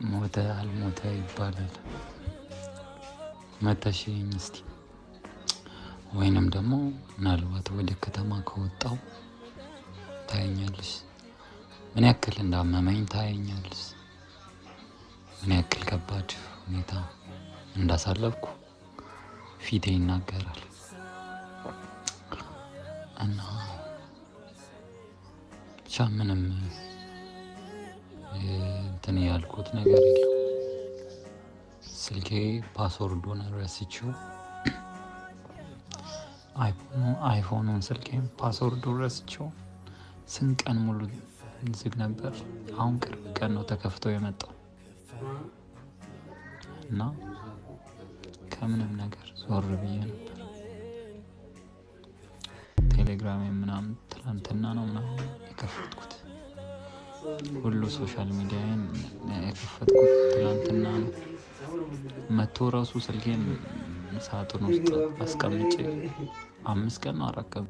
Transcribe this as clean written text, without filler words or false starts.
ሞተ አልሞተ ይባላል። መተሽኝ እስቲ ወይንም ደግሞ ምናልባት ወደ ከተማ ከወጣው ታየኛለሽ። ምን ያክል እንዳመመኝ ታየኛለሽ። ምን ያክል ከባድ ሁኔታ እንዳሳለፍኩ ፊቴ ይናገራል። እና ብቻ ምንም እንትን ያልኩት ነገር የለም። ስልኬ ፓስወርዱን ረስቼው አይፎኑን ስልኬን ፓስወርዱን ረስቼው ስንት ቀን ሙሉ ዝግ ነበር። አሁን ቅርብ ቀን ነው ተከፍቶ የመጣው እና ከምንም ነገር ዞር ብዬ ነበር። ቴሌግራም ምናምን ትላንትና ነው ምናምን የከፈትኩት። ሁሉ ሶሻል ሚዲያን የከፈትኩት ትላንትና ነው። መቶ ራሱ ስልኬን ሳጥን ውስጥ አስቀምጬ 5 ቀን ነው 4 ቀን